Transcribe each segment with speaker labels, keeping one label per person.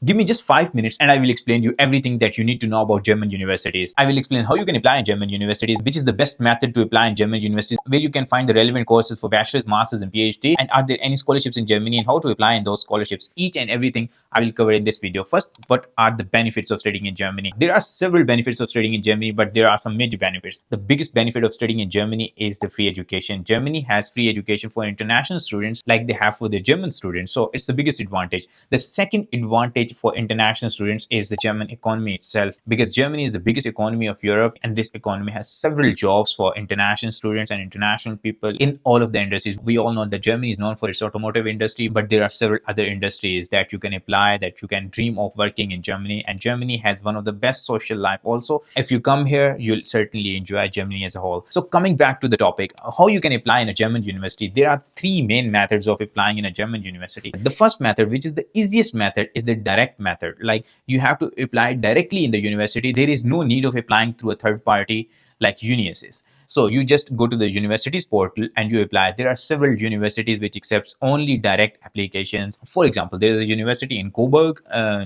Speaker 1: Give me just 5 minutes and I will explain you everything that you need to know about German universities. I will explain how you can apply in German universities, which is the best method to apply in German universities, where you can find the relevant courses for bachelor's, master's, and PhD, and are there any scholarships in Germany and how to apply in those scholarships. Each and everything I will cover in this video. First, what are the benefits of studying in Germany? There are several benefits of studying in Germany, but there are some major benefits. The biggest benefit of studying in Germany is the free education. Germany has free education for international students like they have for the German students. So it's the biggest advantage. The second advantage for international students is the German economy itself, because Germany is the biggest economy of Europe, and this economy has several jobs for international students and international people in all of the industries. We all know that Germany is known for its automotive industry, but there are several other industries that you can apply, that you can dream of working in Germany. And Germany has one of the best social life also. If you come here, you'll certainly enjoy Germany as a whole. So coming back to the topic, how you can apply in a German university, there are three main methods of applying in a German university. The first method, which is the easiest method, is the direct method. Like, you have to apply directly in the university. There is no need of applying through a third party like Uni-assist. So you just go to the university's portal and you apply. There are several universities which accepts only direct applications. For example, there is a university in Coburg,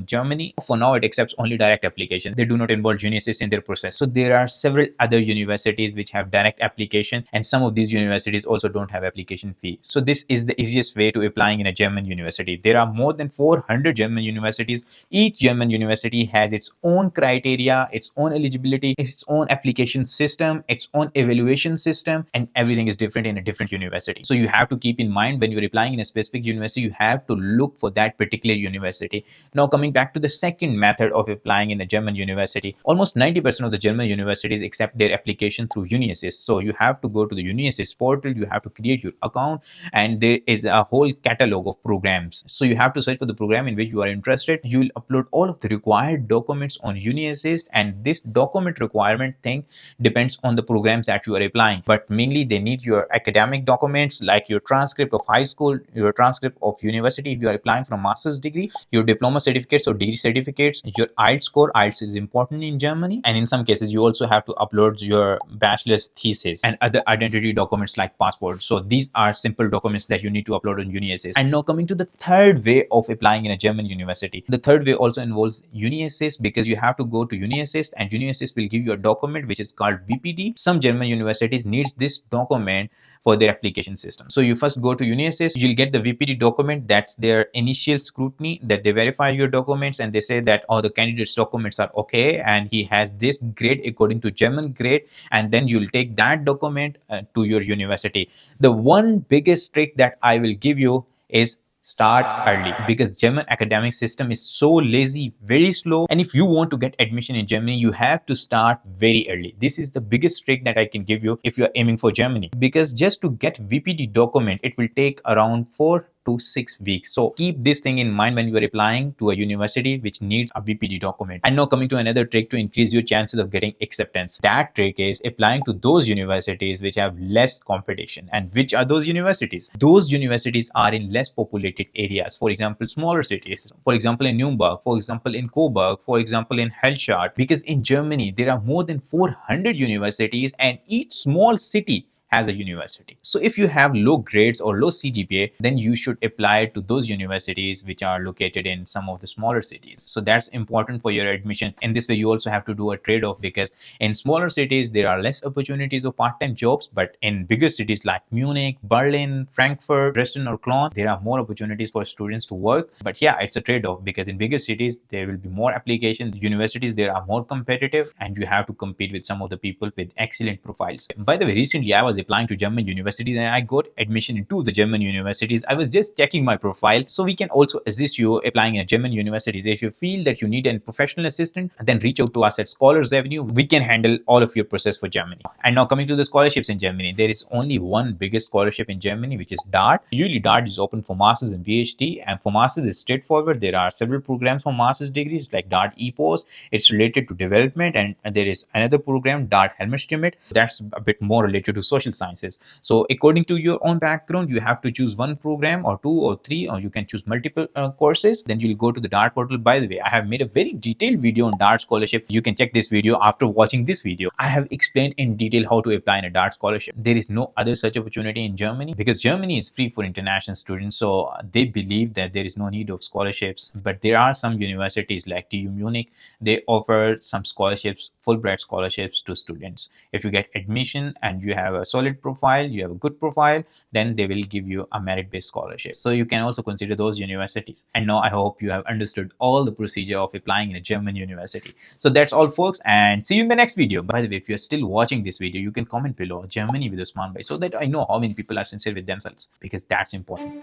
Speaker 1: Germany. For now, it accepts only direct application. They do not involve Uni-assist in their process. So there are several other universities which have direct application, and some of these universities also don't have application fee. So this is the easiest way to applying in a German university. There are more than 400 German universities. Each German university has its own criteria, its own eligibility, its own application system, its own evaluation system, and everything is different in a different university. So you have to keep in mind, when you're applying in a specific university, you have to look for that particular university. Now, coming back to the second method of applying in a German university, almost 90% of the German universities accept their application through Uni-assist. So you have to go to the Uni-assist portal, you have to create your account, and there is a whole catalog of programs. So you have to search for the program in which you are interested. You will upload all of the required documents on Uni-assist, and this document requirement thing depends on the programs that you are applying. But mainly they need your academic documents like your transcript of high school, your transcript of university if you are applying for a master's degree, your diploma certificates or degree certificates, your IELTS score. IELTS is important in Germany, and in some cases you also have to upload your bachelor's thesis and other identity documents like passport. So these are simple documents that you need to upload on Uni-assist. And now coming to the third way of applying in a German university. The third way also involves Uni-assist, because you have to go to Uni-assist, and Uni-assist will give you a document which is called VPD. Some German universities needs this document for their application system. So you first go to Uni-assist, you'll get the VPD document. That's their initial scrutiny, that they verify your documents and they say that all the candidate's documents are okay and he has this grade according to German grade, and then you'll take that document to your university. The one biggest trick that I will give you is start early, because German academic system is so lazy, very slow, and if you want to get admission in Germany, you have to start very early. This is the biggest trick that I can give you if you are aiming for Germany, because just to get VPD document, it will take around 4 to 6 weeks. So keep this thing in mind when you are applying to a university which needs a VPD document. And now coming to another trick to increase your chances of getting acceptance. That trick is applying to those universities which have less competition. And which are those universities? Those universities are in less populated areas. For example, smaller cities. For example, in Nuremberg. For example, in Coburg. For example, in Helmut. Because in Germany, there are more than 400 universities, and each small city as a university. So if you have low grades or low CGPA, then you should apply to those universities which are located in some of the smaller cities. So that's important for your admission. In this way, you also have to do a trade-off, because in smaller cities, there are less opportunities of part-time jobs, but in bigger cities like Munich, Berlin, Frankfurt, Dresden, or Cologne, there are more opportunities for students to work. But yeah, it's a trade-off, because in bigger cities, there will be more applications. Universities there are more competitive, and you have to compete with some of the people with excellent profiles. By the way, recently I was applying to German universities and I got admission into the German universities. I was just checking my profile. So we can also assist you applying in German universities. If you feel that you need a professional assistant, then reach out to us at Scholars Avenue. We can handle all of your process for Germany. And now coming to the scholarships in Germany, there is only one biggest scholarship in Germany, which is DAAD. Usually DAAD is open for masters and PhD, and for masters it's straightforward. There are several programs for master's degrees like DAAD EPOS. It's related to development, and there is another program, DAAD Helmut, that's a bit more related to social social sciences. So according to your own background, you have to choose one program or two or three, or you can choose multiple courses. Then you'll go to the DAAD portal. By the way, I have made a very detailed video on DAAD scholarship. You can check this video after watching this video. I have explained in detail how to apply in a DAAD scholarship. There is no other such opportunity in Germany because Germany is free for international students. So they believe that there is no need of scholarships. But there are some universities like TU Munich, they offer some scholarships, Fulbright scholarships to students. If you get admission and you have a solid profile, you have a good profile, then they will give you a merit-based scholarship. So you can also consider those universities. And now I hope you have understood all the procedure of applying in a German university. So that's all, folks, and see you in the next video. By the way, if you're still watching this video, you can comment below Germany with Usman Bhai so that I know how many people are sincere with themselves, because that's important.